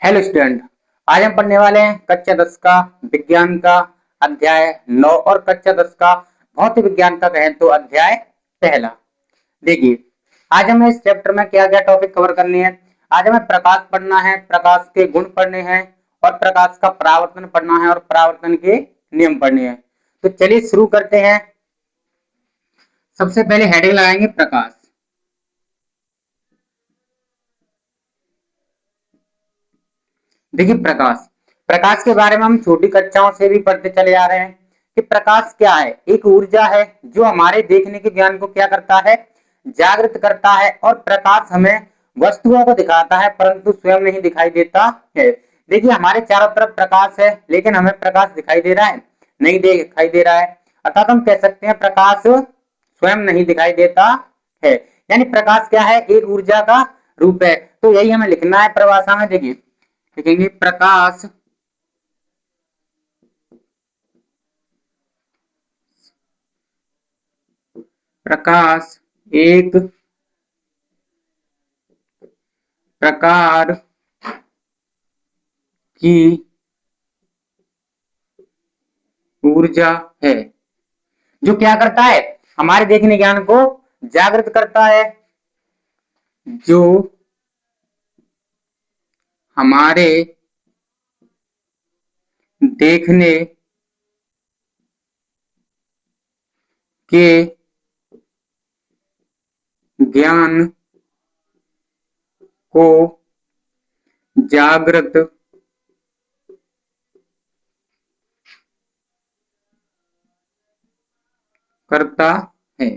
Hello student. आज हम पढ़ने वाले हैं कक्षा 10 का विज्ञान का अध्याय 9 और कक्षा 10 का भौतिक विज्ञान का कहें तो अध्याय पहला। देखिए, आज हमें इस चैप्टर में क्या क्या टॉपिक कवर करने हैं। आज हमें प्रकाश पढ़ना है, प्रकाश के गुण पढ़ने हैं और प्रकाश का परावर्तन पढ़ना है और परावर्तन के नियम पढ़ने हैं। तो चलिए शुरू करते हैं। सबसे पहले हेडिंग लगाएंगे प्रकाश। देखिए, प्रकाश के बारे में हम छोटी कक्षाओं से भी पढ़ते चले आ रहे हैं कि प्रकाश क्या है। एक ऊर्जा है जो हमारे देखने के ज्ञान को क्या करता है, जागृत करता है। और प्रकाश हमें वस्तुओं को दिखाता है परंतु स्वयं नहीं दिखाई देता है। देखिए, हमारे चारों तरफ प्रकाश है लेकिन हमें प्रकाश दिखाई दे रहा है, नहीं दिखाई दे रहा है। अर्थात हम कह सकते हैं प्रकाश स्वयं नहीं दिखाई देता है। यानी प्रकाश क्या है, एक ऊर्जा का रूप है। तो यही हमें लिखना है परिभाषा में। देखिए, लिखेंगे प्रकाश एक प्रकार की ऊर्जा है जो क्या करता है, हमारे देखने ज्ञान को जागृत करता है, जो हमारे देखने के ज्ञान को जागृत करता है।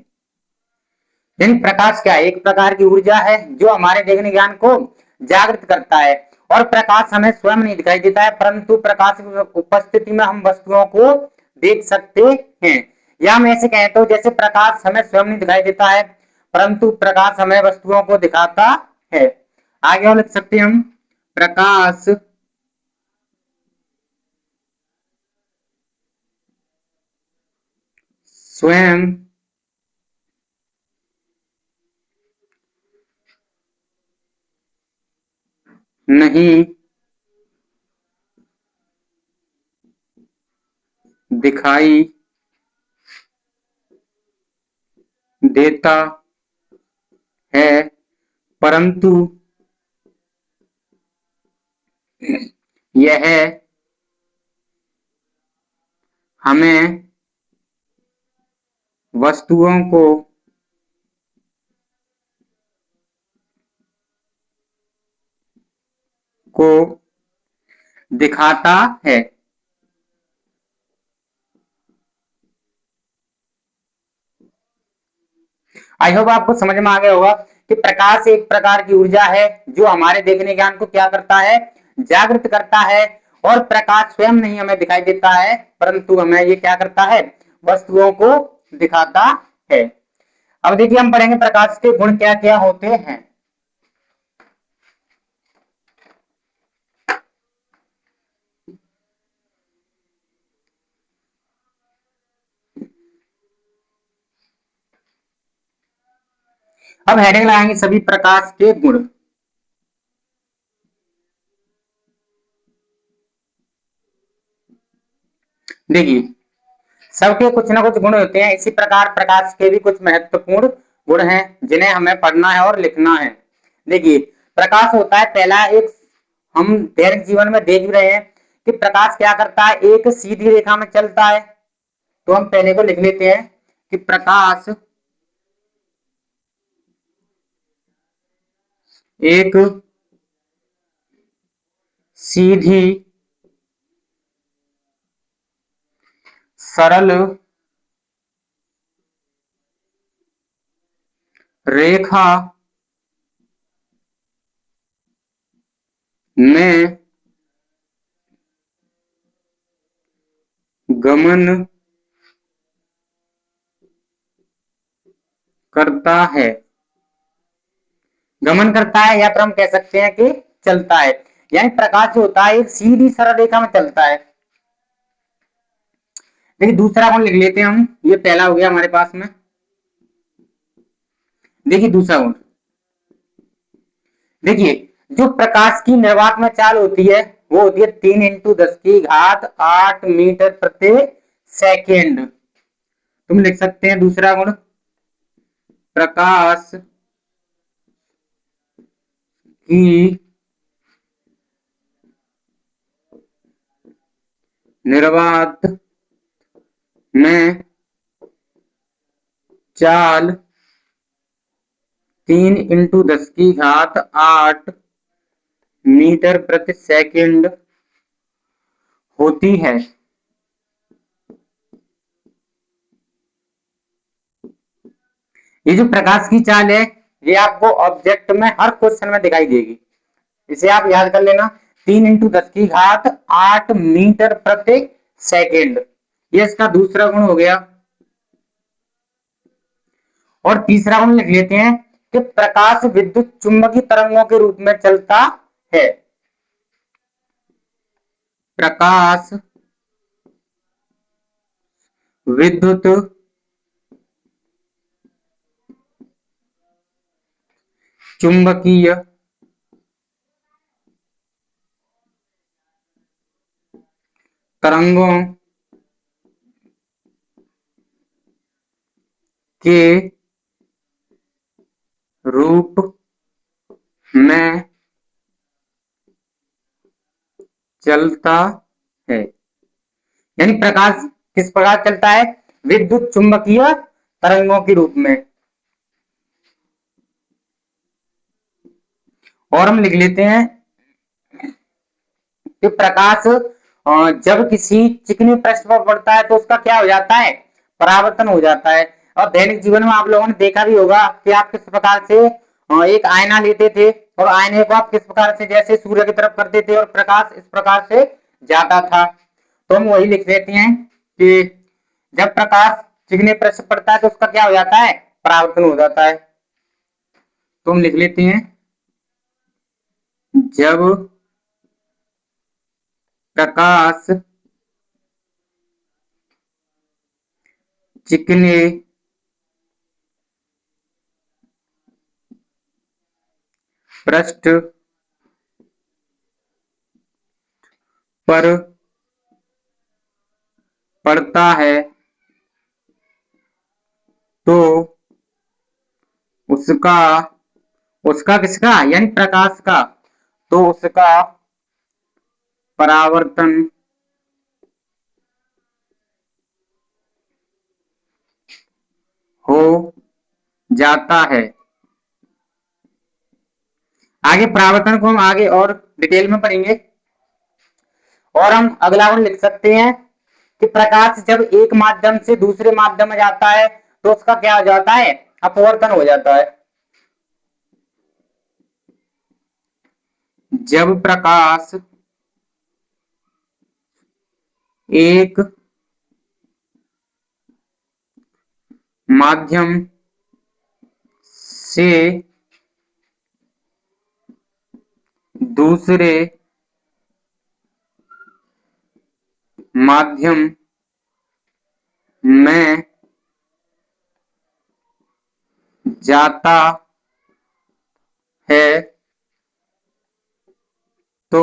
यानी प्रकाश क्या है, एक प्रकार की ऊर्जा है जो हमारे देखने ज्ञान को जागृत करता है। और प्रकाश हमें स्वयं नहीं दिखाई देता है परंतु प्रकाश की उपस्थिति में हम वस्तुओं को देख सकते हैं। या हम ऐसे कहें तो जैसे प्रकाश हमें स्वयं नहीं दिखाई देता है परंतु प्रकाश हमें वस्तुओं को दिखाता है। आगे और लिख सकते हैं हम प्रकाश स्वयं नहीं दिखाई देता है परंतु यह हमें वस्तुओं को दिखाता है। आई होप आपको समझ में आ गया होगा कि प्रकाश एक प्रकार की ऊर्जा है जो हमारे देखने ज्ञान को क्या करता है, जागृत करता है। और प्रकाश स्वयं नहीं हमें दिखाई देता है परंतु हमें ये क्या करता है, वस्तुओं को दिखाता है। अब देखिए, हम पढ़ेंगे प्रकाश के गुण क्या क्या होते हैं। अब हेडिंग लगाएंगे सभी प्रकाश के गुण। देखिए, सबके कुछ ना कुछ गुण होते हैं, इसी प्रकार प्रकाश के भी कुछ महत्वपूर्ण गुण हैं जिन्हें हमें पढ़ना है और लिखना है। देखिए, प्रकाश होता है पहला एक, हम दैनिक जीवन में देख रहे हैं कि प्रकाश क्या करता है, एक सीधी रेखा में चलता है। तो हम पहले को लिख लेते हैं कि प्रकाश एक सीधी सरल रेखा में गमन करता है। गमन करता है या फिर हम कह सकते हैं कि चलता है। यानी प्रकाश जो होता है एक सीधी सरल रेखा में चलता है। देखिए, दूसरा गुण लिख लेते हैं हम, ये पहला हो गया हमारे पास में। देखिए दूसरा गुण, देखिए जो प्रकाश की निर्वात में चाल होती है वो होती है 3 × 10⁸ मीटर प्रति सेकेंड। तुम लिख सकते हैं दूसरा गुण, प्रकाश की निर्वात में चाल 3 × 10⁸ मीटर प्रति सेकेंड होती है। ये जो प्रकाश की चाल है ये आपको ऑब्जेक्ट में हर क्वेश्चन में दिखाई देगी, इसे आप याद कर लेना। 3 × 10⁸ मीटर प्रति सेकेंड, ये इसका दूसरा गुण हो गया। और तीसरा गुण लिख लेते हैं कि प्रकाश विद्युत चुंबकीय तरंगों के रूप में चलता है। प्रकाश विद्युत चुंबकीय तरंगों के रूप में चलता है। यानी प्रकाश किस प्रकार चलता है? विद्युत चुंबकीय तरंगों के रूप में। और हम लिख लेते हैं कि प्रकाश जब किसी चिकने पृष्ठ पर पड़ता है तो उसका क्या हो जाता है? परावर्तन हो जाता है। और दैनिक जीवन में आप लोगों ने देखा भी होगा कि आप किस प्रकार से एक आईना लेते थे और आईने को आप किस प्रकार से जैसे सूर्य की तरफ करते थे और प्रकाश इस प्रकार से जाता था। तो हम वही लिख देते हैं कि जब प्रकाश चिकने पृष्ठ पर पड़ता है तो उसका क्या हो जाता है? परावर्तन हो जाता है। तो हम लिख लेते हैं जब प्रकाश चिकने पृष्ठ पर पड़ता है तो उसका उसका किसका यानी प्रकाश का, तो उसका परावर्तन हो जाता है। आगे परावर्तन को हम आगे और डिटेल में पढ़ेंगे। और हम अगला गुण लिख सकते हैं कि प्रकाश जब एक माध्यम से दूसरे माध्यम में जाता है तो उसका क्या हो जाता है? अपवर्तन हो जाता है। जब प्रकाश एक माध्यम से दूसरे माध्यम में जाता है तो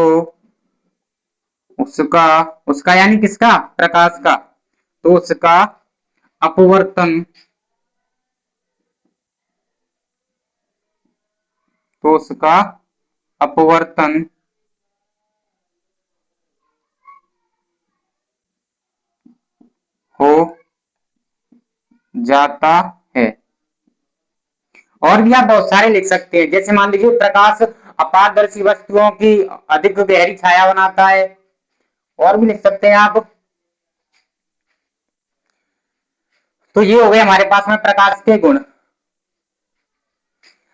उसका उसका यानी किसका? प्रकाश का, तो उसका अपवर्तन तो उसका अपवर्तन हो जाता है। और भी आप बहुत सारे लिख सकते हैं, जैसे मान लीजिए प्रकाश अपारदर्शी वस्तुओं की अधिक गहरी छाया बनाता है। और भी लिख सकते हैं आप। तो ये हो गए हमारे पास में प्रकाश के गुण।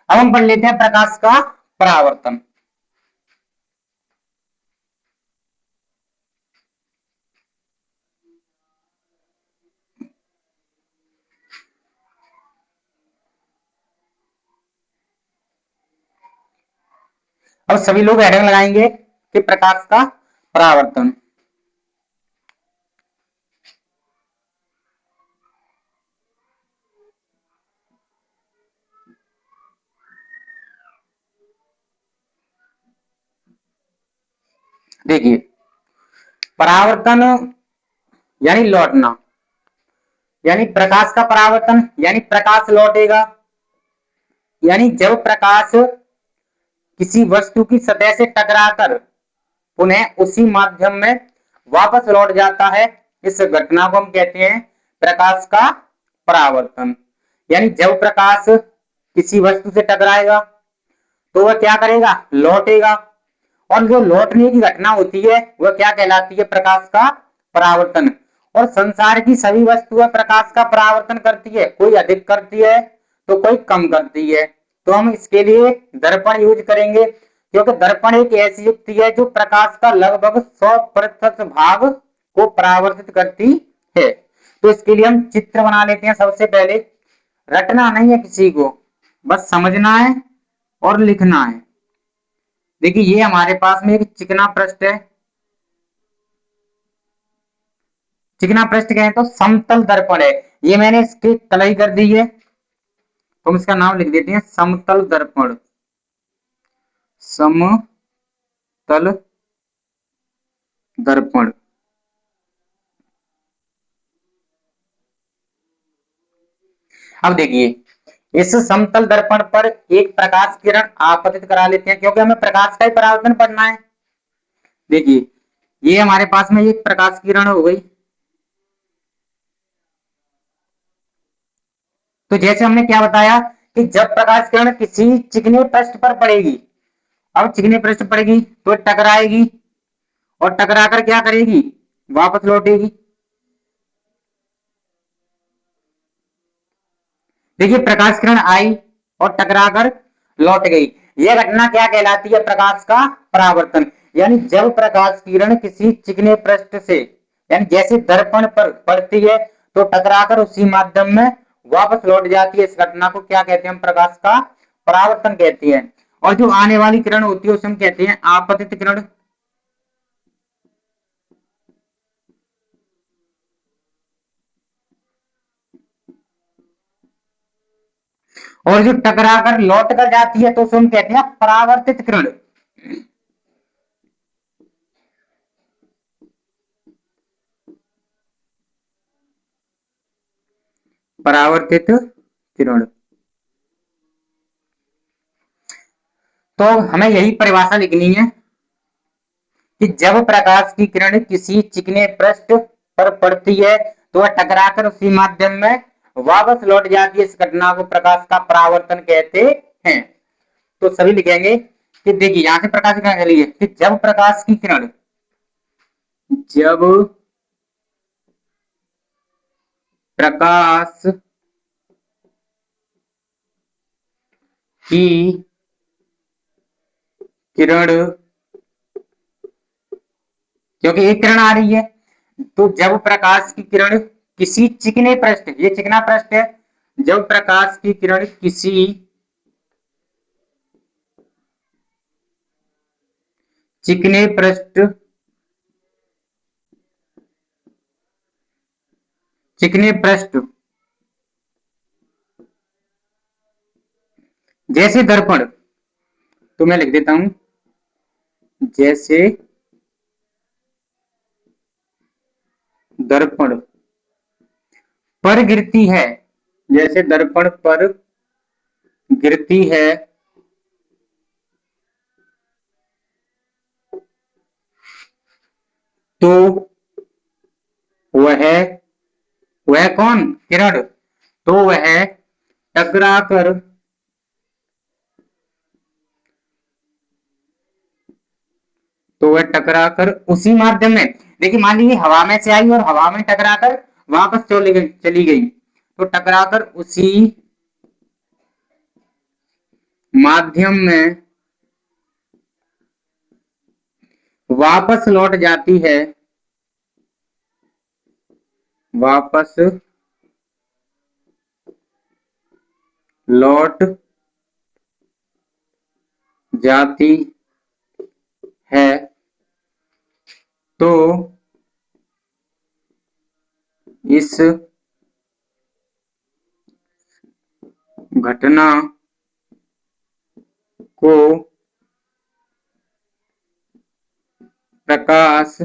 अब हम पढ़ लेते हैं प्रकाश का परावर्तन। अब सभी लोग हेडिंग लगाएंगे कि प्रकाश का परावर्तन। देखिए, परावर्तन यानी लौटना, यानी प्रकाश का परावर्तन यानी प्रकाश लौटेगा, यानी जब प्रकाश किसी वस्तु की सतह से टकराकर पुनः उसी माध्यम में वापस लौट जाता है, इस घटना को हम कहते हैं प्रकाश का परावर्तन। यानी जब प्रकाश किसी वस्तु से टकराएगा तो वह क्या करेगा, लौटेगा, और जो लौटने की घटना होती है वह क्या कहलाती है, प्रकाश का परावर्तन। और संसार की सभी वस्तुएं प्रकाश का परावर्तन करती है, कोई अधिक करती है तो कोई कम करती है। तो हम इसके लिए दर्पण यूज करेंगे, क्योंकि दर्पण एक ऐसी युक्ति है जो प्रकाश का लगभग 100% भाग को परावर्तित करती है। तो इसके लिए हम चित्र बना लेते हैं। सबसे पहले, रटना नहीं है किसी को, बस समझना है और लिखना है। देखिए, ये हमारे पास में एक चिकना पृष्ठ है। चिकना पृष्ठ कहें तो समतल दर्पण है। ये मैंने इसकी कलई कर दी है, तो हम इसका नाम लिख देते हैं समतल दर्पण। समतल दर्पण। अब देखिए, इस समतल दर्पण पर एक प्रकाश किरण आपतित करा लेते हैं, क्योंकि हमें प्रकाश का ही परावर्तन पढ़ना है। देखिए, ये हमारे पास में एक प्रकाश किरण हो गई। तो जैसे हमने क्या बताया कि जब प्रकाश किरण किसी चिकने पृष्ठ पर पड़ेगी, अब चिकने पृष्ठ पड़ेगी तो टकराएगी, और टकराकर क्या करेगी, वापस लौटेगी। देखिए, प्रकाश किरण आई और टकराकर लौट गई। यह घटना क्या कहलाती है, प्रकाश का परावर्तन। यानी जब प्रकाश किरण किसी चिकने पृष्ठ से, यानी जैसे दर्पण पर पड़ती है तो टकराकर उसी माध्यम में वापस लौट जाती है, इस घटना को क्या कहते हैं, हम प्रकाश का परावर्तन कहते हैं। और जो आने वाली किरण होती है उसे हम कहते हैं आपतित किरण। और जो टकराकर लौट कर जाती है तो उसे हम कहते हैं परावर्तित किरण। परावर्तित किरण। तो हमें यही परिभाषा लिखनी है कि जब प्रकाश की किरण किसी चिकने पृष्ठ पर पड़ती है तो वह टकराकर उसी माध्यम में वापस लौट जाती है, इस घटना को प्रकाश का परावर्तन कहते हैं। तो सभी लिखेंगे कि देखिए, यहां से प्रकाश की किरण चली है कि जब प्रकाश की किरण, जब प्रकाश की किरण, क्योंकि एक किरण आ रही है, तो जब प्रकाश की किरण किसी चिकने पृष्ठ, ये चिकना पृष्ठ है, जब प्रकाश की किरण किसी चिकने पृष्ठ, चिकने पृष्ठ जैसे दर्पण, तो मैं लिख देता हूं जैसे दर्पण पर गिरती है, जैसे दर्पण पर गिरती है, तो वह वह कौन, किरण, तो वह टकराकर, तो वह टकराकर उसी माध्यम में, देखिए मान लीजिए हवा में से आई और हवा में टकराकर वापस चली गई, तो टकराकर उसी माध्यम में वापस लौट जाती है, वापस लौट जाती है, तो इस घटना को प्रकाश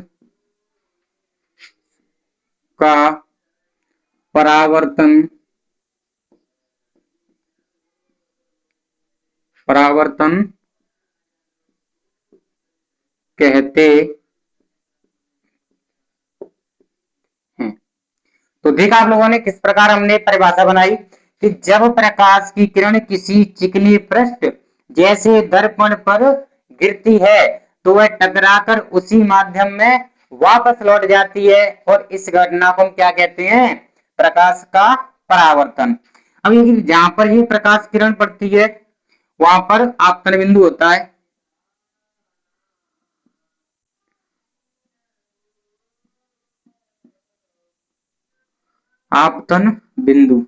का परावर्तन कहते हैं। तो देखा आप लोगों ने किस प्रकार हमने परिभाषा बनाई कि जब प्रकाश की किरण किसी चिकने पृष्ठ जैसे दर्पण पर गिरती है तो वह टकराकर उसी माध्यम में वापस लौट जाती है और इस घटना को हम क्या कहते हैं? प्रकाश का परावर्तन। अब ये जहां पर ये प्रकाश किरण पड़ती है वहां पर आपतन बिंदु होता है। आपतन बिंदु।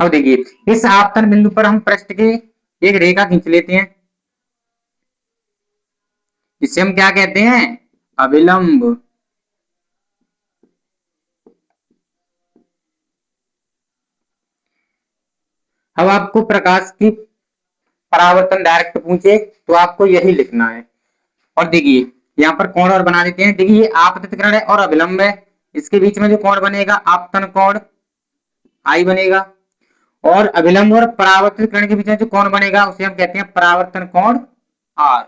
अब देखिए इस आपतन बिंदु पर हम पृष्ठ के एक रेखा खींच लेते हैं, इसे हम क्या कहते हैं? अभिलंब। अब आपको प्रकाश की परावर्तन डायरेक्ट पूछे तो आपको यही लिखना है। और देखिए यहाँ पर कोण और बना देते हैं। देखिए ये आपतित किरण है और अभिलंब है, इसके बीच में जो कोण बनेगा आपतन कोण आई बनेगा, और अभिलंब और परावर्तित किरण के बीच में जो कोण बनेगा उसे हम कहते हैं परावर्तन कोण आर।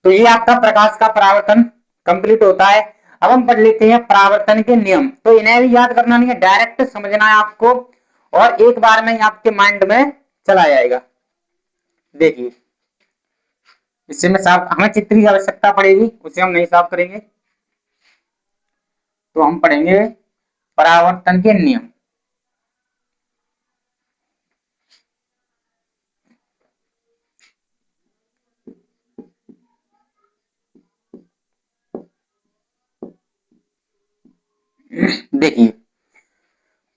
तो ये आपका प्रकाश का परावर्तन कंप्लीट होता है। अब हम पढ़ लेते हैं परावर्तन के नियम। तो इन्हें भी याद करना नहीं है, डायरेक्ट समझना है आपको और एक बार में आपके माइंड में चला जाएगा। देखिए इससे में साफ हमें चित्र की आवश्यकता पड़ेगी, उसे हम नहीं साफ करेंगे। तो हम पढ़ेंगे परावर्तन के नियम। देखिए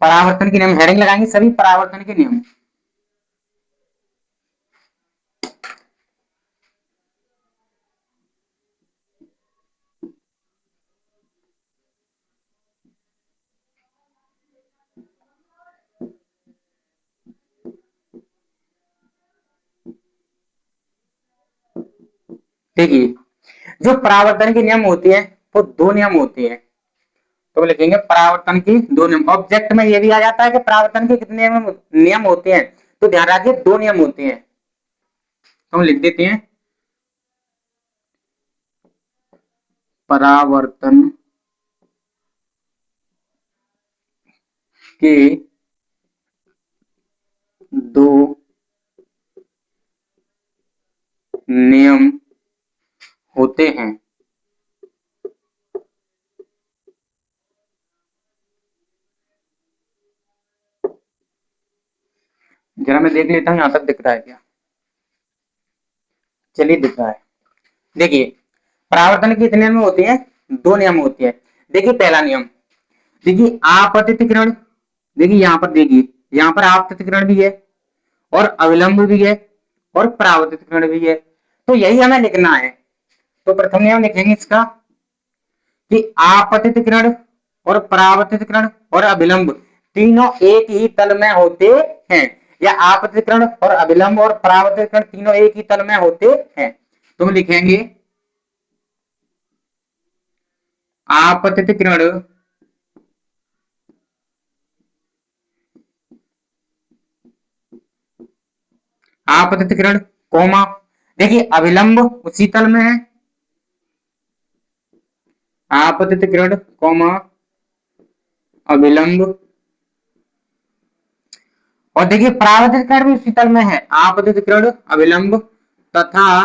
परावर्तन के नियम हेडिंग लगाएंगे सभी परावर्तन के नियम। देखिए जो परावर्तन के नियम होते हैं वो दो नियम होते हैं। तो लिखेंगे परावर्तन की दो नियम। ऑब्जेक्ट में ये भी आ जाता है कि परावर्तन के कितने नियम होते हैं, तो ध्यान रखिए दो नियम होते हैं। तो हम लिख देते हैं परावर्तन के दो नियम होते हैं। जरा मैं देख लेता हूं यहां तक दिख रहा है क्या। चलिए दिख रहा है। देखिए परावर्तन के कितने नियम होते हैं? दो नियम होते हैं। देखिए पहला नियम, देखिए आपतित किरण, देखिए यहां पर देखिए यहां पर आपतित किरण भी है और अविलंब भी है और परावर्तित किरण भी है। तो यही हमें लिखना है। तो प्रथम नियम लिखेंगे इसका कि आपतित किरण और परावर्तित किरण और अभिलंब तीनों एक ही तल में होते हैं, या आपतित किरण और अभिलंब और परावर्तित किरण तीनों एक ही तल में होते हैं। तो हम लिखेंगे आपतित किरण आपतित किरण कोमा, देखिए अभिलंब उसी तल में है, आपतित किरण कोमा अभिलंब, और देखिए परावर्तित किरण भी उसी तल में है, आपतित किरण अभिलंब तथा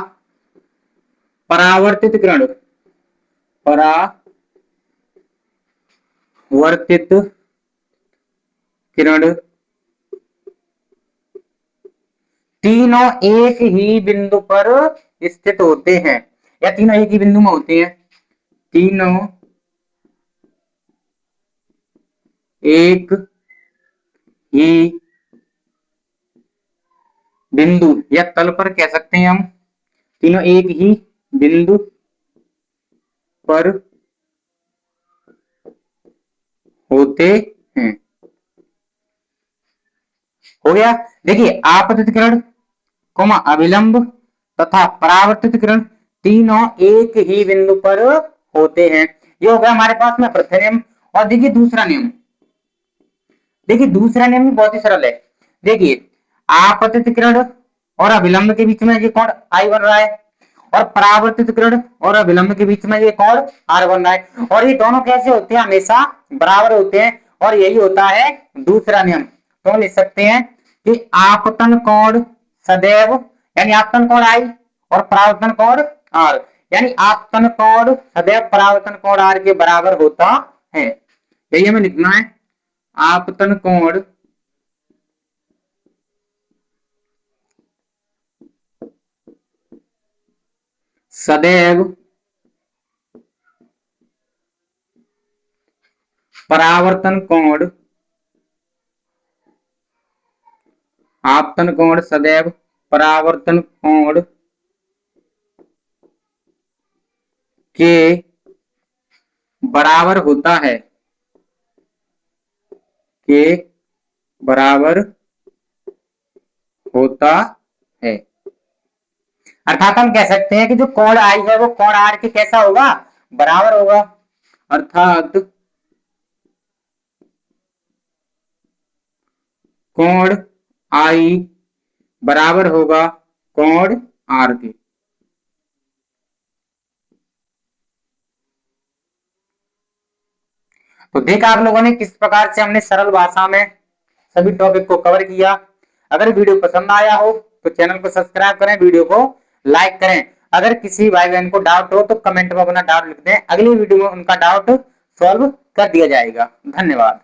परावर्तित किरण परावर्तित किरण तीनों एक ही बिंदु पर स्थित होते हैं, या तीनों एक ही बिंदु में होते हैं। तीनों एक ही बिंदु या तल पर कह सकते हैं हम, तीनों एक ही बिंदु पर होते हैं। हो गया। देखिए आपतित किरण कोमा अभिलंब तथा परावर्तित किरण तीनों एक ही बिंदु पर होते हैं। ये हो गया हमारे पास में प्रथम नियम। और देखिए दूसरा नियम, देखिए दूसरा नियम भी बहुत ही सरल है। देखिए आपतित किरण और अभिलंब के बीच में ये कोण आई बन रहा है और परावर्तित किरण और अभिलंब के बीच में ये कोण आर बन रहा है और ये दोनों कैसे होते हैं, हमेशा बराबर होते हैं और यही होता है दूसरा नियम। तो हम लिख सकते हैं कि आपतन कोण सदैव, यानी आपतन कोण आई और परावर्तन कोण आर, यानी आपतन कोण सदैव परावर्तन कोण आर के बराबर होता है। यही हमें लिखना है, आपतन कोण सदैव परावर्तन कोण, आपतन कोण सदैव परावर्तन कोण के बराबर होता है, के बराबर होता है। अर्थात हम कह सकते हैं कि जो कोण आई है वो कोण आर के कैसा होगा, बराबर होगा। अर्थात कोण आई बराबर होगा कोण आर के। तो देखा आप लोगों ने किस प्रकार से हमने सरल भाषा में सभी टॉपिक को कवर किया। अगर वीडियो पसंद आया हो तो चैनल को सब्सक्राइब करें, वीडियो को लाइक करें। अगर किसी भाई बहन को डाउट हो तो कमेंट में अपना डाउट लिख दें, अगली वीडियो में उनका डाउट सॉल्व कर दिया जाएगा। धन्यवाद।